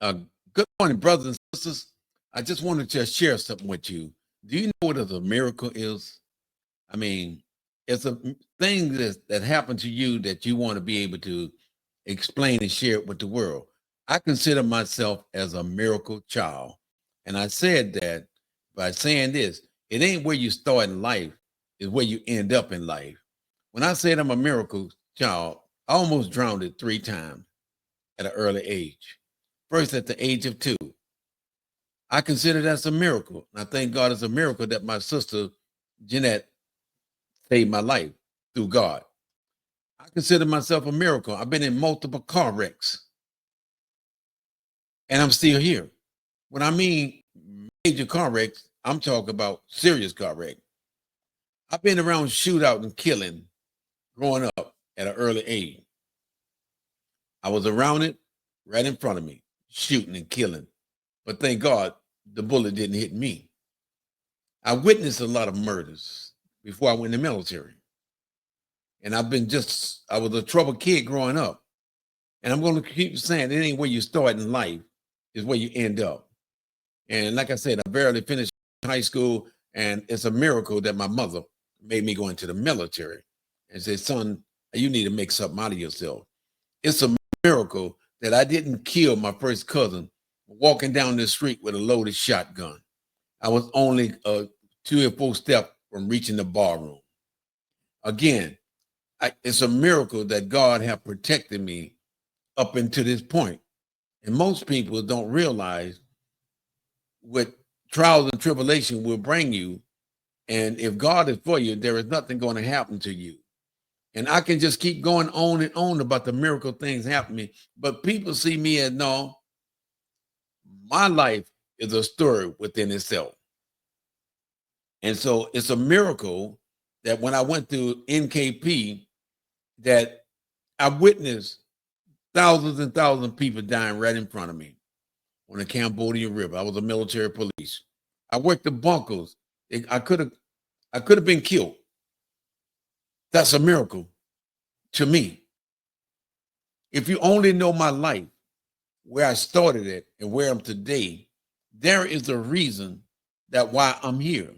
Uh, Good morning, brothers and sisters. I just wanted to share something with you. Do you know what a miracle is? I mean, it's a thing that happened to you that you want to be able to explain and share it with the world. I consider myself as a miracle child. And I said that by saying this, it ain't where you start in life, it's where you end up in life. When I said I'm a miracle child, I almost drowned it 3 times at an early age. First, at the age of 2, I consider that's a miracle. And I thank God it's a miracle that my sister Jeanette saved my life through God. I consider myself a miracle. I've been in multiple car wrecks and I'm still here. When I mean major car wrecks, I'm talking about serious car wreck. I've been around shootout and killing growing up at an early age. I was around it right in front of me, shooting and killing. But thank God the bullet didn't hit me. I witnessed a lot of murders before I went in the military. And I was a troubled kid growing up. And I'm going to keep saying it ain't where you start in life, is where you end up. And like I said, I barely finished high school, and it's a miracle that my mother made me go into the military and said, son, you need to make something out of yourself. It's a miracle that I didn't kill my first cousin walking down the street with a loaded shotgun. I was only 2 or 4 steps from reaching the barroom. Again, it's a miracle that God have protected me up until this point. And most people don't realize what trials and tribulation will bring you. And if God is for you, there is nothing going to happen to you. And I can just keep going on and on about the miracle things happening. But people see me as no, my life is a story within itself. And so it's a miracle that when I went through NKP, that I witnessed thousands and thousands of people dying right in front of me on the Cambodia River. I was a military police. I worked the bunkers. I could have been killed. That's a miracle to me. If you only know my life, where I started it and where I'm today, there is a reason that why I'm here.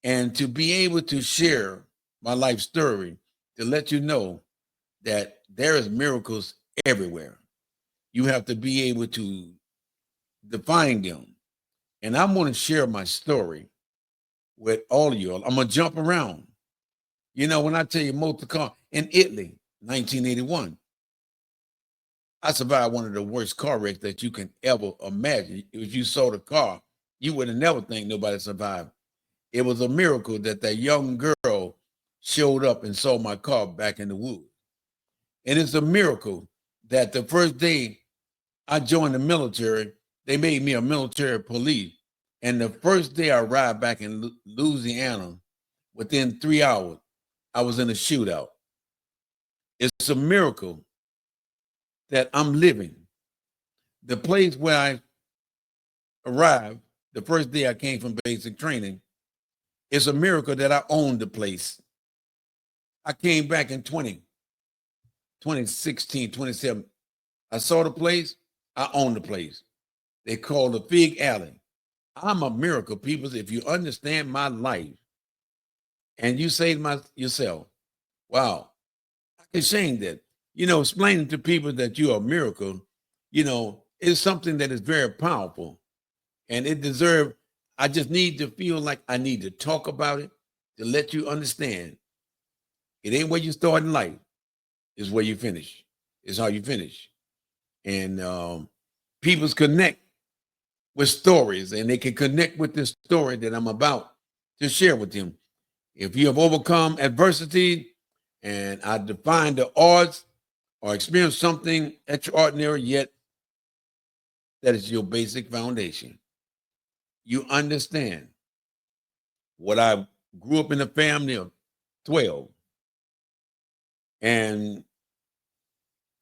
And to be able to share my life story to let you know that there is miracles everywhere. You have to be able to define them. And I'm going to share my story with all of you. I'm going to jump around. You know, when I tell you motor car in Italy, 1981, I survived one of the worst car wrecks that you can ever imagine. If you saw the car, you would have never think nobody survived. It was a miracle that that young girl showed up and saw my car back in the woods. And it's a miracle that the first day I joined the military, they made me a military police. And the first day I arrived back in Louisiana, within 3 hours, I was in a shootout. It's a miracle that I'm living. The place where I arrived, the first day I came from basic training, it's a miracle that I owned the place. I came back in 2016, 27. I saw the place, I owned the place. They call the Fig Alley. I'm a miracle, people. If you understand my life and you say to yourself, wow, I can saying that, explaining to people that you're a miracle, is something that is very powerful and it deserves, I just need to feel like I need to talk about it to let you understand it ain't where you start in life, it's where you finish. It's how you finish. And people's connect with stories and they can connect with this story that I'm about to share with them. If you have overcome adversity and I define the odds or experience something extraordinary, yet that is your basic foundation. You understand what I grew up in a family of 12. And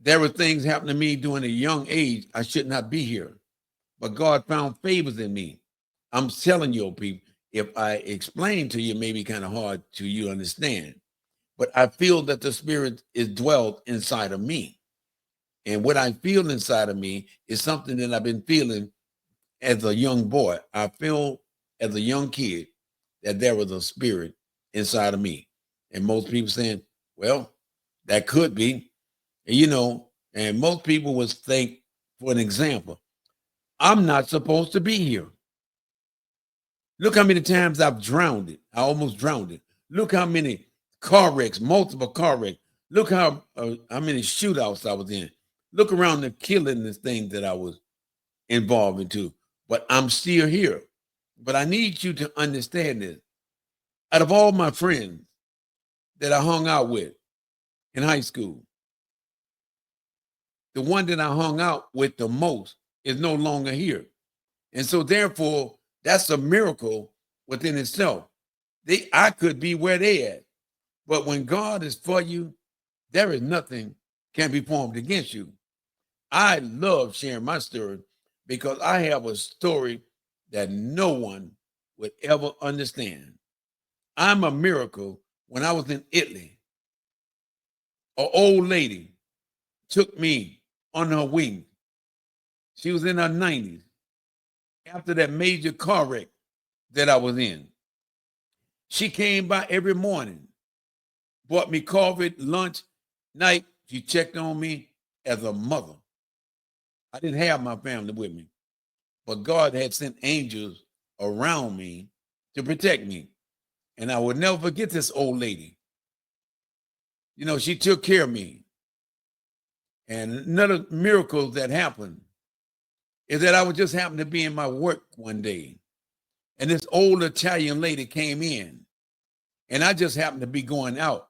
there were things happening to me during a young age. I should not be here. But God found favors in me. I'm telling you, people, if I explain to you, maybe kind of hard to you understand. But I feel that the spirit is dwelt inside of me. And what I feel inside of me is something that I've been feeling as a young boy. I feel as a young kid that there was a spirit inside of me. And most people saying, well, that could be, and most people would think, for an example, I'm not supposed to be here. Look how many times I've drowned it. I almost drowned it. Look how many car wrecks, multiple car wrecks. Look how many shootouts I was in. Look around the killing this thing that I was involved into. But I'm still here. But I need you to understand this. Out of all my friends that I hung out with in high school, the one that I hung out with the most is no longer here. And so therefore, that's a miracle within itself. I could be where they at. But when God is for you, there is nothing can be formed against you. I love sharing my story because I have a story that no one would ever understand. I'm a miracle. When I was in Italy, an old lady took me on her wing. She was in her 90s after that major car wreck that I was in. She came by every morning, bought me coffee, lunch, night. She checked on me as a mother. I didn't have my family with me, but God had sent angels around me to protect me. And I would never forget this old lady. She took care of me. And another miracle that happened is that I would just happen to be in my work one day. And this old Italian lady came in. And I just happened to be going out.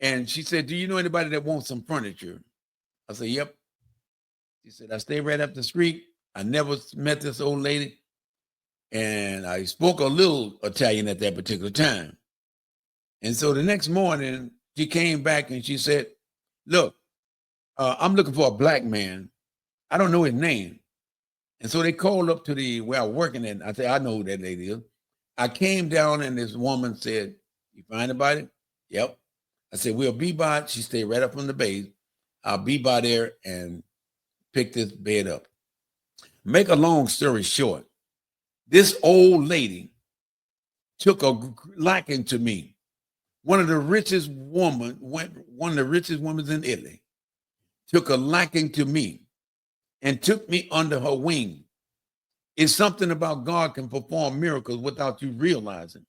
And she said, do you know anybody that wants some furniture? I said, yep. She said, I stay right up the street. I never met this old lady. And I spoke a little Italian at that particular time. And so the next morning, she came back and she said, look, I'm looking for a black man. I don't know his name. And so they called up to where I was working at. I said, I know who that lady is. I came down and this woman said, you find anybody? Yep. I said, we'll be by. She stayed right up on the base. I'll be by there and pick this bed up. Make a long story short, this old lady took a liking to me. One of the richest women in Italy took a liking to me and took me under her wing. It's something about God can perform miracles without you realizing.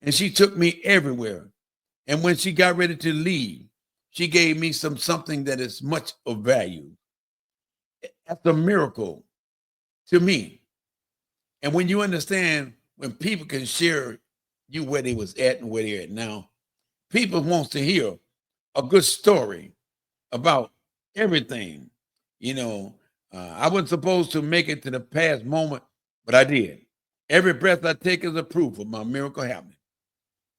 And she took me everywhere. And when she got ready to leave, she gave me something that is much of value. That's a miracle to me. And when you understand, when people can share you where they was at and where they're at now, people wants to hear a good story about everything. I wasn't supposed to make it to the past moment, but I did. Every breath I take is a proof of my miracle happening.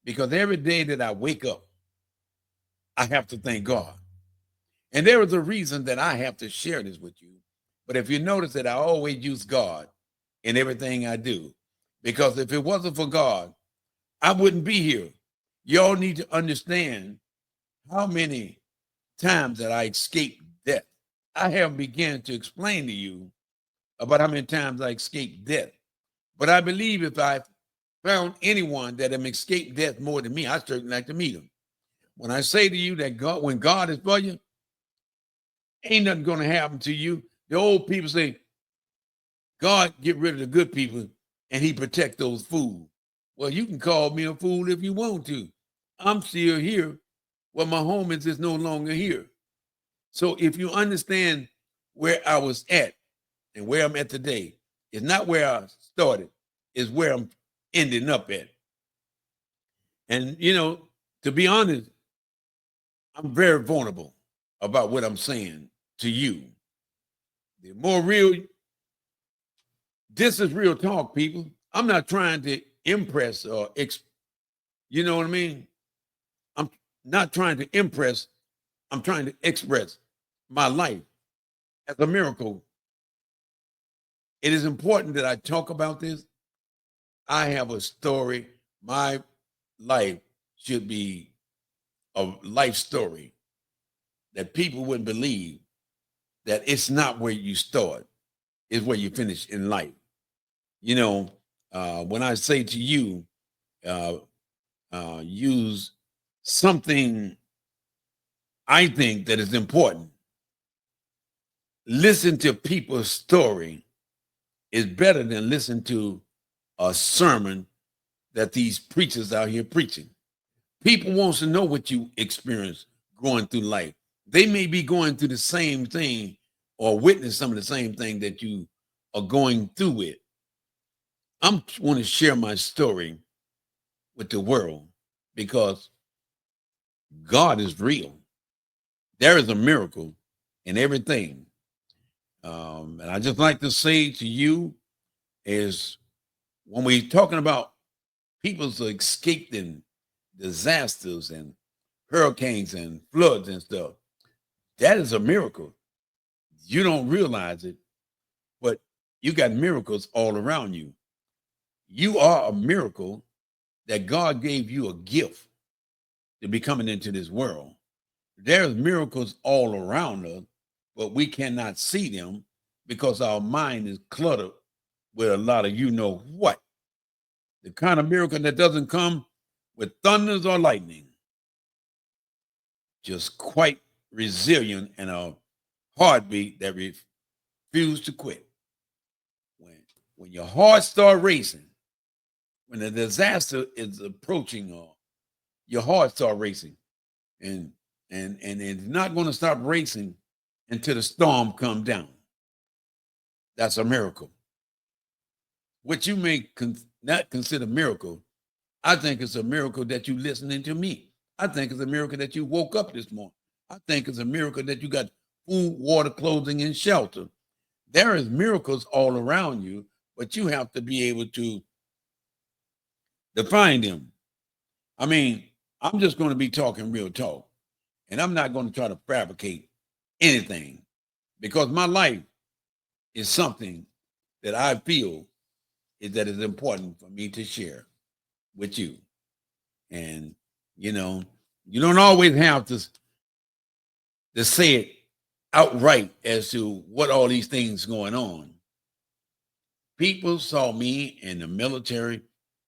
Because every day that I wake up, I have to thank God. And there is a reason that I have to share this with you. But if you notice that I always use God in everything I do, because if it wasn't for God, I wouldn't be here. Y'all need to understand how many times that I escaped death. I haven't begun to explain to you about how many times I escaped death. But I believe if I found anyone that have escaped death more than me, I'd certainly like to meet him. When I say to you that God, when God is for you, ain't nothing going to happen to you. The old people say, God get rid of the good people and he protect those fools. Well, you can call me a fool if you want to. I'm still here. Well, my home is no longer here. So if you understand where I was at and where I'm at today, it's not where I started, it's where I'm ending up at. And, to be honest, I'm very vulnerable about what I'm saying to you. The more real, this is real talk, people. I'm not trying to impress or, you know what I mean? I'm not trying to impress. I'm trying to express my life as a miracle. It is important that I talk about this. I have a story. My life should be a life story that people wouldn't believe that it's not where you start, it's where you finish in life. You know, when I say to you, uh, use something I think that is important. Listen to people's story is better than listen to a sermon that these preachers out here preaching. People wants to know what you experience going through life. They may be going through the same thing or witness some of the same thing that you are going through with. I want to share my story with the world because God is real. There is a miracle in everything. And I just like to say to you is when we're talking about people's escaping disasters and hurricanes and floods and stuff, that is a miracle. You don't realize it, but you got miracles all around you. You are a miracle that God gave you a gift to be coming into this world. There's miracles all around us, but we cannot see them because our mind is cluttered with a lot of you know what. The kind of miracle that doesn't come with thunders or lightning, just quite resilient and a heartbeat that refuses to quit. When your heart starts racing, when a disaster is approaching, or your heart starts racing, and it's not going to stop racing until the storm comes down. That's a miracle. What you may not consider a miracle, I think it's a miracle that you listening to me. I think it's a miracle that you woke up this morning. I think it's a miracle that you got food, water, clothing, and shelter. There is miracles all around you, but you have to be able to define them. I mean, I'm just going to be talking real talk, and I'm not going to try to fabricate anything because my life is something that I feel is that is important for me to share with you. And you know, you don't always have to say it outright as to what all these things going on. People saw me in the military.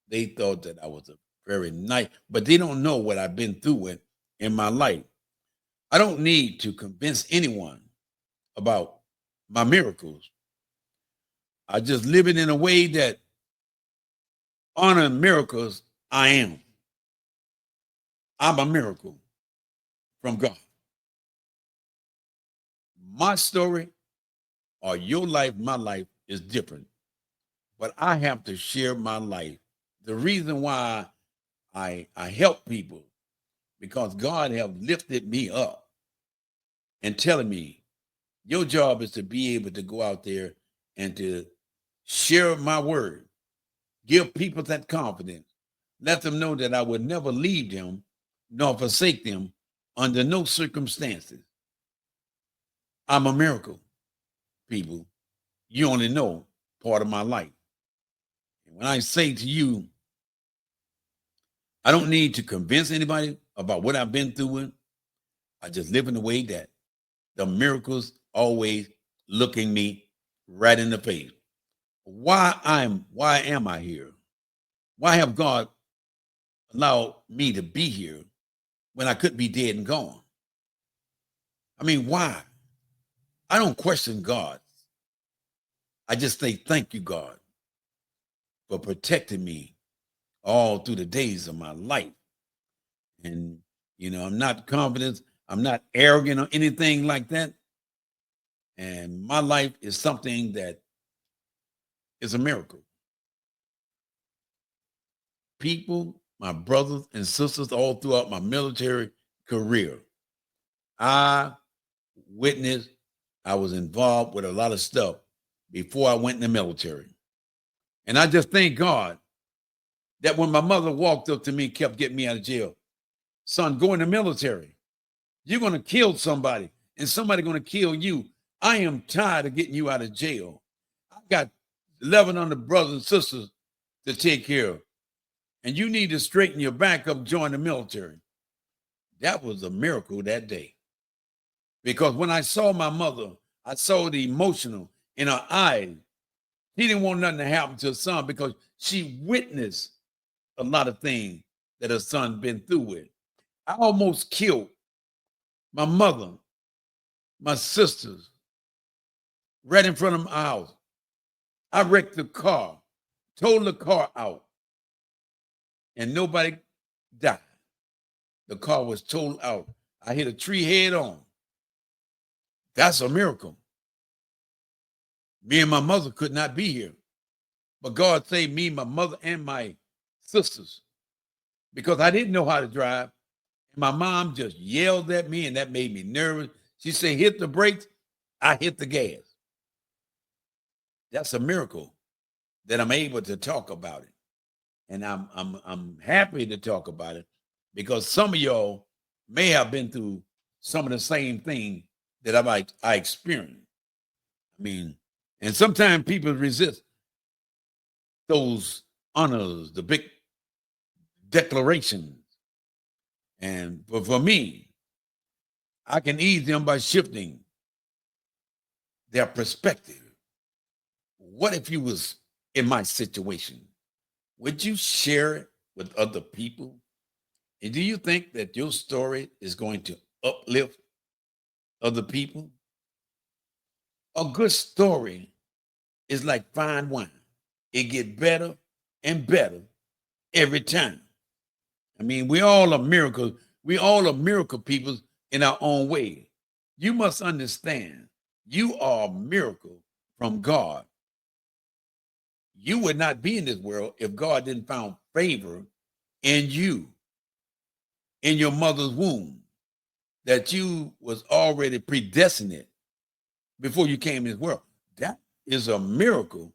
They thought that I was a very nice, but they don't know what I've been through with in my life. I don't need to convince anyone about my miracles. I just live it in a way that honor miracles I am. I'm a miracle from God. My story or your life, my life is different. But I have to share my life. The reason why I help people because God have lifted me up and telling me your job is to be able to go out there and to share my word, give people that confidence, let them know that I would never leave them nor forsake them under no circumstances. I'm a miracle, people. You only know part of my life. And when I say to you, I don't need to convince anybody about what I've been through with. I just live in a way that the miracles always looking me right in the face. Why am I here? Why have God allowed me to be here when I could be dead and gone? I mean, why? I don't question God. I just say thank you, God, for protecting me all through the days of my life. And I'm not confident, I'm not arrogant or anything like that. And my life is something that is a miracle. People, my brothers and sisters, all throughout my military career, I witnessed, I was involved with a lot of stuff before I went in the military. And I just thank God that when my mother walked up to me, kept getting me out of jail, son, go in the military. You're going to kill somebody and somebody going to kill you. I am tired of getting you out of jail. I got 1,100 brothers and sisters to take care of. And you need to straighten your back up, join the military. That was a miracle that day. Because when I saw my mother I saw the emotional in her eyes. She didn't want nothing to happen to her son because she witnessed a lot of things that her son been through with. I almost killed my mother, my sisters, right in front of my house. I wrecked the car, totaled the car out, and nobody died. The car was totaled out. I hit a tree head on. That's a miracle. Me and my mother could not be here, but God saved me, my mother, and my sisters because I didn't know how to drive. And my mom just yelled at me, and that made me nervous. She said, hit the brakes. I hit the gas. That's a miracle that I'm able to talk about it. And I'm happy to talk about it because some of y'all may have been through some of the same thing that I experienced. I mean, and sometimes people resist those honors, the big declarations. But for me, I can ease them by shifting their perspective. What if you was in my situation? Would you share it with other people? And do you think that your story is going to uplift other people? A good story is like fine wine. It gets better and better every time. I mean, we all are miracles. We all are miracle people in our own way. You must understand, you are a miracle from God. You would not be in this world if God didn't find favor in you, in your mother's womb, that you was already predestined before you came in this world. That is a miracle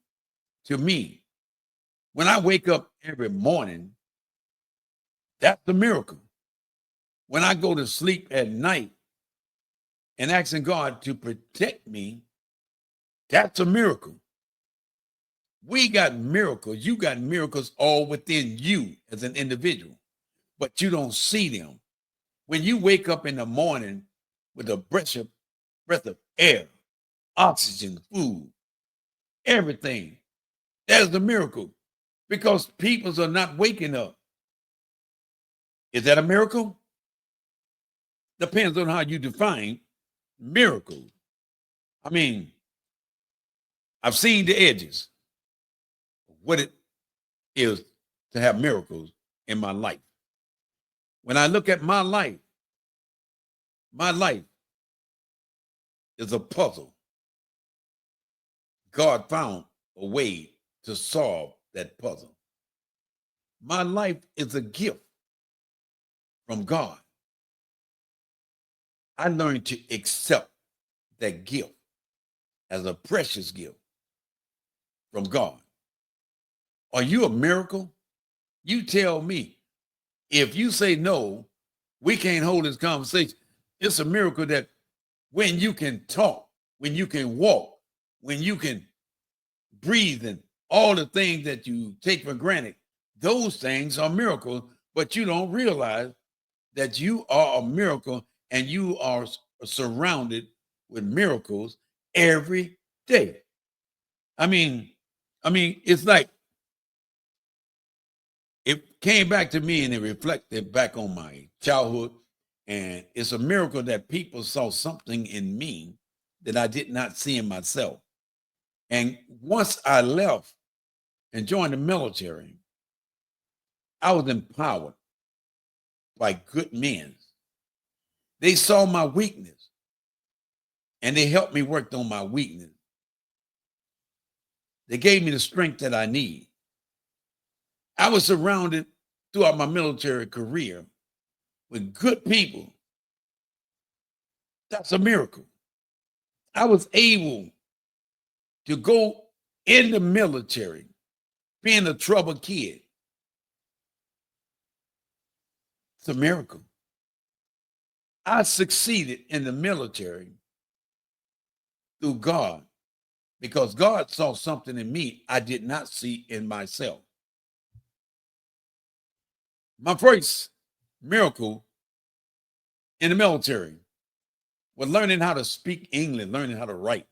to me. When I wake up every morning, that's a miracle. When I go to sleep at night and asking God to protect me, that's a miracle. We got miracles. You got miracles all within you as an individual, but you don't see them. When you wake up in the morning with a breath of air, oxygen, food, everything, that's a miracle because people are not waking up. Is that a miracle? Depends on how you define miracles. I mean, I've seen the edges of what it is to have miracles in my life. When I look at my life is a puzzle. God found a way to solve that puzzle. My life is a gift from God. I learned to accept that gift as a precious gift from God. Are you a miracle? You tell me. If you say no, we can't hold this conversation. It's a miracle that when you can talk, when you can walk, when you can breathe, and all the things that you take for granted, those things are miracles, but you don't realize that you are a miracle and you are surrounded with miracles every day. I mean, it's like it came back to me and it reflected back on my childhood. And it's a miracle that people saw something in me that I did not see in myself. And once I left and joined the military, I was empowered by good men. They saw my weakness and they helped me work on my weakness. They gave me the strength that I need. I was surrounded throughout my military career with good people. That's a miracle. I was able to go in the military being a troubled kid. It's a miracle. I succeeded in the military through God because God saw something in me I did not see in myself. My first miracle in the military was learning how to speak English, learning how to write.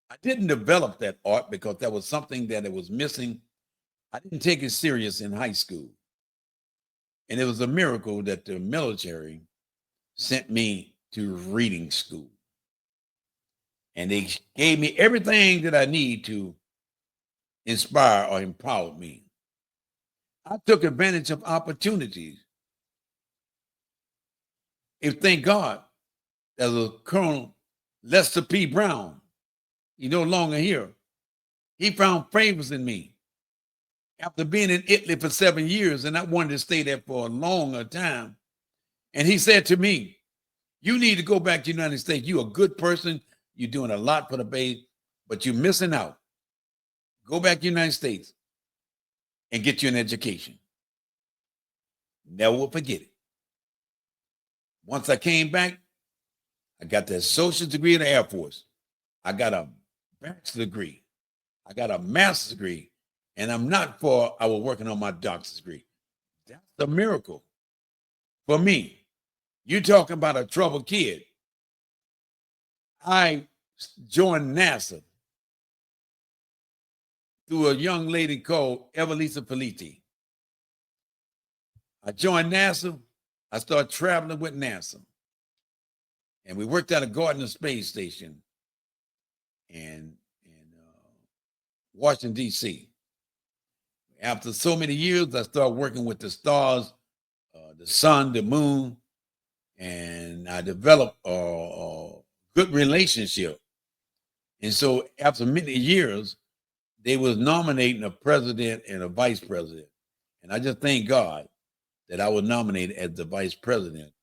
I didn't develop that art because that was something that it was missing. I didn't take it serious in high school. And it was a miracle that the military sent me to reading school. And they gave me everything that I need to inspire or empower me. I took advantage of opportunities. If thank God, there was Colonel Lester P. Brown. He's no longer here. He found favors in me. After being in Italy for 7 years, and I wanted to stay there for a longer time. And he said to me, you need to go back to the United States. You're a good person. You're doing a lot for the babe, but you're missing out. Go back to the United States and get you an education. Never will forget it. Once I came back, I got the associate's degree in the Air Force. I got a bachelor's degree. I got a master's degree. And I was working on my doctor's degree. That's a miracle for me. You're talking about a troubled kid. I joined NASA through a young lady called Evelisa Politi. I joined NASA. I started traveling with NASA. And we worked at a Gardner Space Station in Washington, D.C. After so many years, I started working with the stars, the sun, the moon, and I developed a good relationship. And so after many years, they was nominating a president and a vice president. And I just thank God that I was nominated as the vice president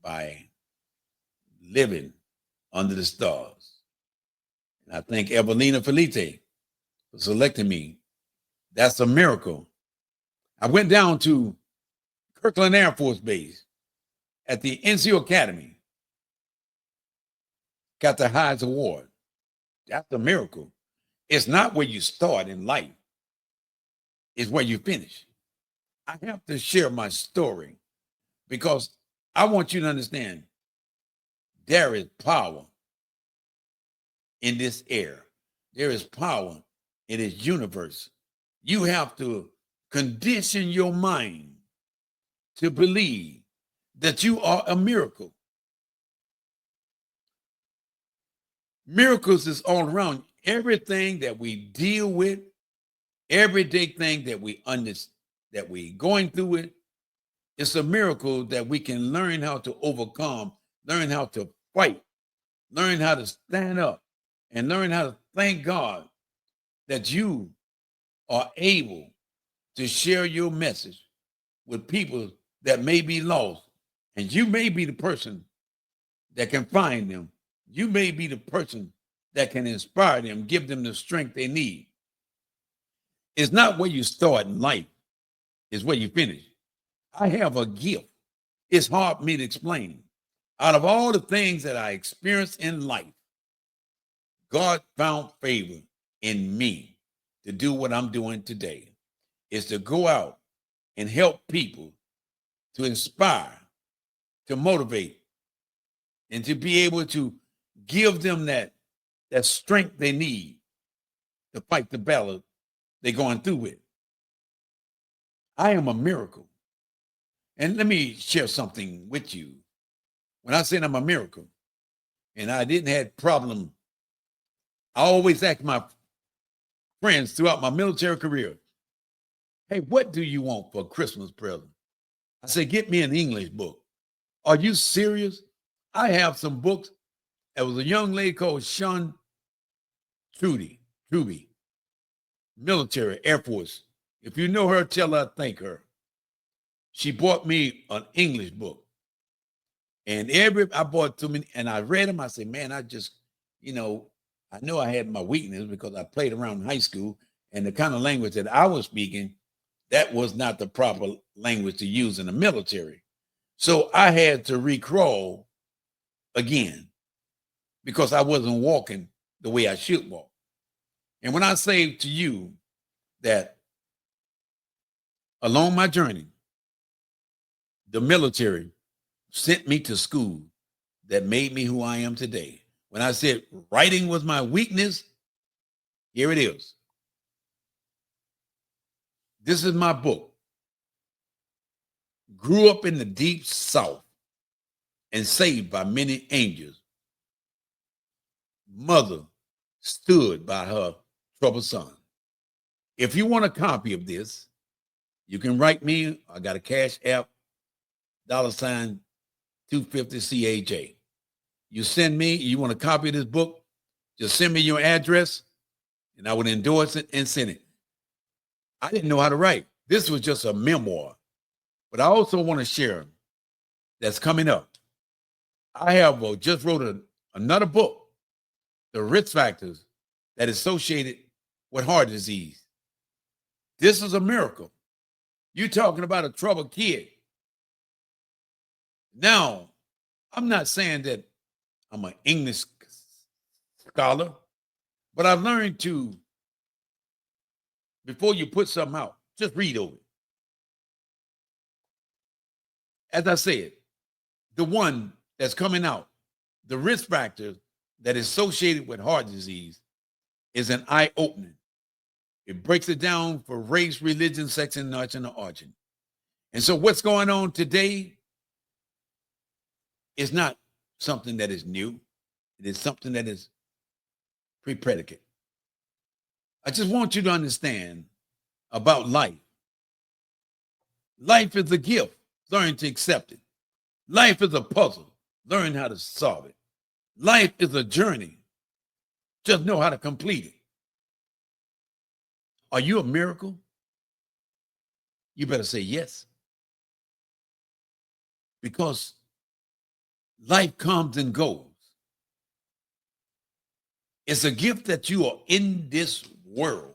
by living under the stars. And I thank Evelina Felice for selecting me. That's a miracle. I went down to Kirkland Air Force Base at the NCO Academy. Got the highest award. That's a miracle. It's not where you start in life. It's where you finish. I have to share my story because I want you to understand there is power in this air. There is power in this universe. You have to condition your mind to believe that you are a miracle. Miracles is all around. Everything that we deal with, everyday thing that we understand, that we going through it, it's a miracle that we can learn how to overcome, learn how to fight, learn how to stand up, and learn how to thank God that you are able to share your message with people that may be lost. And you may be the person that can find them. You may be the person that can inspire them, give them the strength they need. It's not where you start in life, it's where you finish. I have a gift. It's hard for me to explain. Out of all the things that I experienced in life, God found favor in me to do what I'm doing today, is to go out and help people, to inspire, to motivate, and to be able to give them that strength they need to fight the battle they're going through with. I am a miracle. And let me share something with you. When I said I'm a miracle, and I didn't have problem, I always ask my friends throughout my military career, hey, what do you want for a Christmas present? I said, get me an English book. Are you serious? I have some books. There was a young lady called Sean Truby, military, Air Force. If you know her, tell her I thank her. She bought me an English book. And I bought too many, and I read them. I said, man, I just, I know I had my weakness because I played around in high school, and the kind of language that I was speaking, that was not the proper language to use in the military. So I had to recrawl again because I wasn't walking the way I should walk. And when I say to you that along my journey, the military sent me to school that made me who I am today. When I said writing was my weakness, here it is. This is my book. Grew up in the deep South and saved by many angels. Mother stood by her troubled son. If you want a copy of this, you can write me. I got a Cash App, $250 CAJ. You send me, you want a copy of this book, just send me your address and I would endorse it and send it. I didn't know how to write. This was just a memoir, but I also want to share that's coming up. I have just wrote another book, The Risk Factors that is associated with heart disease. This is a miracle. You talking about a troubled kid. Now, I'm not saying that I'm an English scholar, but I've learned to, before you put something out, just read over it. As I said, the one that's coming out, the risk factor that is associated with heart disease, is an eye-opening. It breaks it down for race, religion, sex, and national origin. And so what's going on today is not something that is new. It is something that is pre-predicate. I just want you to understand about life. Life is a gift. Learn to accept it. Life is a puzzle. Learn how to solve it. Life is a journey. Just know how to complete it. Are you a miracle? You better say yes. Because life comes and goes. It's a gift that you are in this world.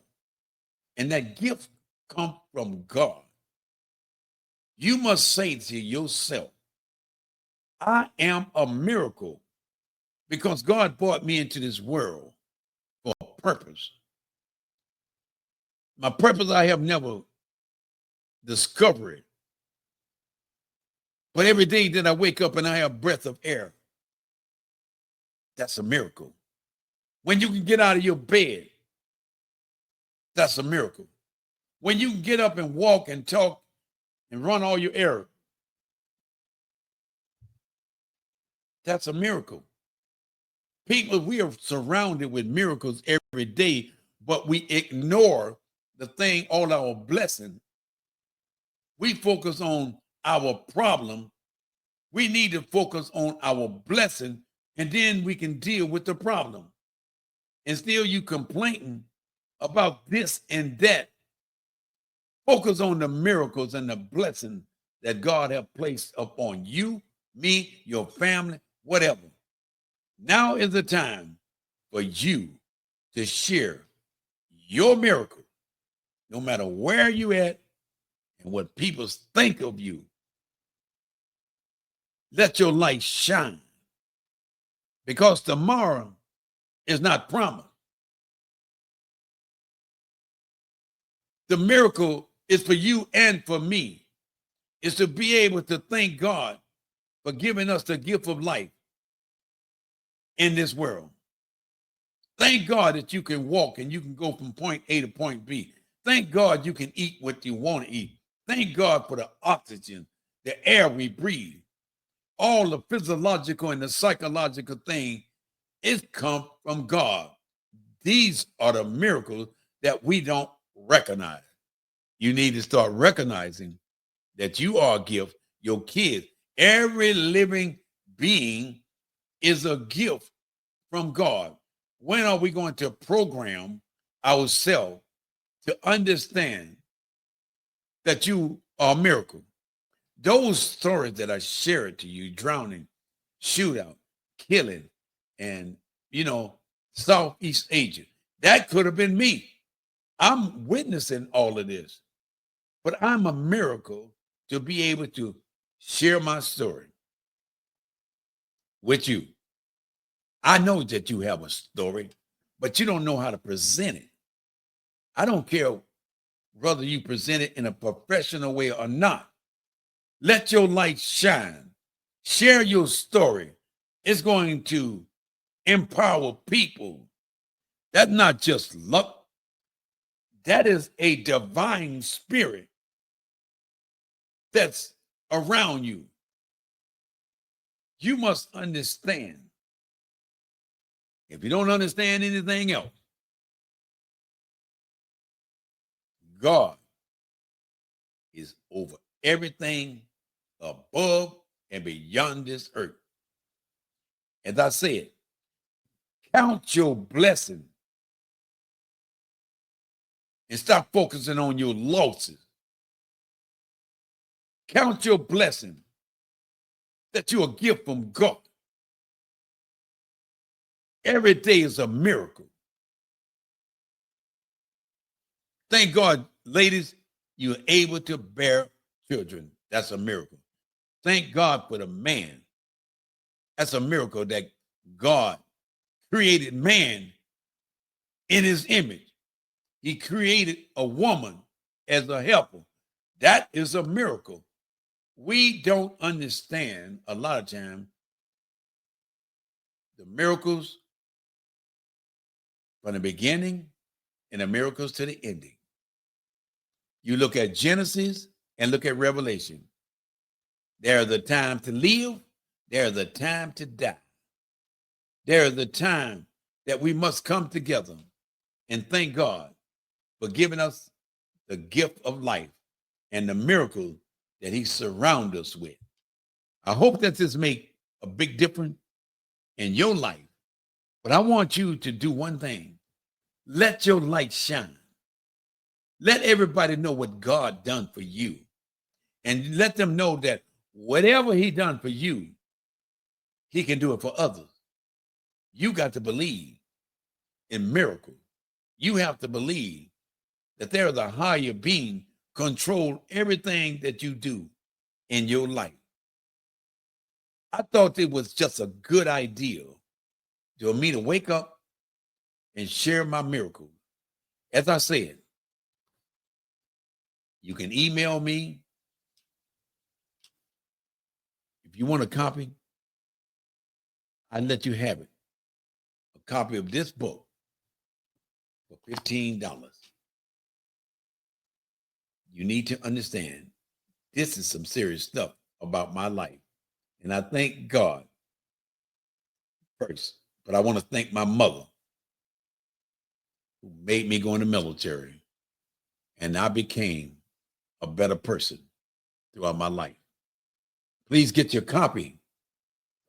And that gift comes from God. You must say to yourself, I am a miracle because God brought me into this world for a purpose. My purpose I have never discovered. But every day that I wake up and I have breath of air, that's a miracle. When you can get out of your bed, that's a miracle. When you can get up and walk and talk and run all your errands, that's a miracle. People, we are surrounded with miracles every day, but we ignore the thing, all our blessing. We focus on our problem. We need to focus on our blessing, and then we can deal with the problem. And still you complaining about this and that. Focus on the miracles and the blessing that God has placed upon you, me, your family, whatever. Now is the time for you to share your miracle, no matter where you at and what people think of you. Let your light shine, because tomorrow is not promised. The miracle is for you and for me. Is to be able to thank God for giving us the gift of life in this world. Thank God that you can walk and you can go from point A to point B. Thank God you can eat what you want to eat. Thank God for the oxygen, the air we breathe. All the physiological and the psychological thing is come from God. These are the miracles that we don't recognize. You need to start recognizing that you are a gift. Your kids, every living being is a gift from God. When are we going to program ourselves to understand that you are a miracle? Those stories that I shared to you, drowning, shootout, killing, and, Southeast Asia, that could have been me. I'm witnessing all of this, but I'm a miracle to be able to share my story with you. I know that you have a story, but you don't know how to present it. I don't care whether you present it in a professional way or not. Let your light shine. Share your story. It's going to empower people. That's not just luck. That is a divine spirit that's around you. You must understand. If you don't understand anything else, God is over everything above and beyond this earth. As I said, count your blessing and stop focusing on your losses. Count your blessing that you're a gift from God. Every day is a miracle. Thank God, ladies, you're able to bear children. That's a miracle. Thank God for the man. That's a miracle that God created man in his image. He created a woman as a helper. That is a miracle. We don't understand a lot of time the miracles from the beginning and the miracles to the ending. You look at Genesis and look at Revelation. There's a time to live. There's a time to die. There's a time that we must come together and thank God for giving us the gift of life and the miracle that he surrounds us with. I hope that this make a big difference in your life. But I want you to do one thing. Let your light shine. Let everybody know what God done for you. And let them know that whatever he done for you, he can do it for others. You got to believe in miracles. You have to believe that there is a higher being control everything that you do in your life. I thought it was just a good idea for me to wake up and share my miracles. As I said, you can email me if you want a copy. I'll let you have it. A copy of this book for $15. You need to understand this is some serious stuff about my life. And I thank God first, but I want to thank my mother who made me go in the military. And I became a better person throughout my life. Please get your copy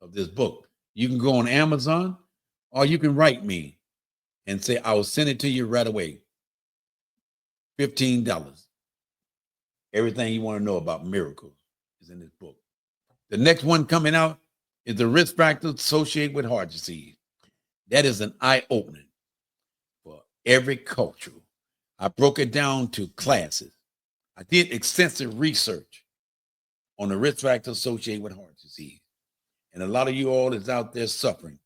of this book. You can go on Amazon or you can write me and say, I will send it to you right away. $15. Everything you want to know about miracles is in this book. The next one coming out is the risk factors associated with heart disease. That is an eye-opening for every culture. I broke it down to classes. I did extensive research on the risk factors associated with heart disease. And a lot of you all is out there suffering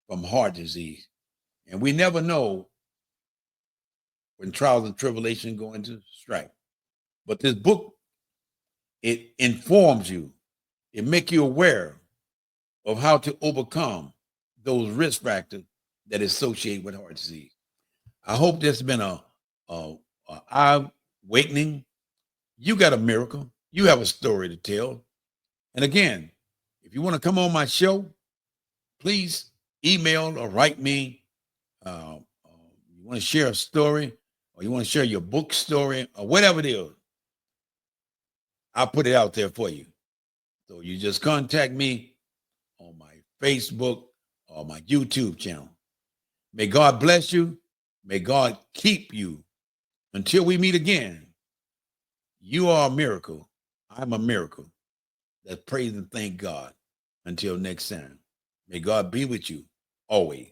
from heart disease. And we never know when trials and tribulation go into strike. But this book, it informs you. It makes you aware of how to overcome those risk factors that is associated with heart disease. I hope there's been a eye awakening. You got a miracle. You have a story to tell. And again, if you want to come on my show, please email or write me. You want to share a story or you want to share your book story or whatever it is, I'll put it out there for you. So you just contact me on my Facebook or my YouTube channel. May God bless you. May God keep you until we meet again. You are a miracle. I'm a miracle. Let's praise and thank God. Until next time, may God be with you always.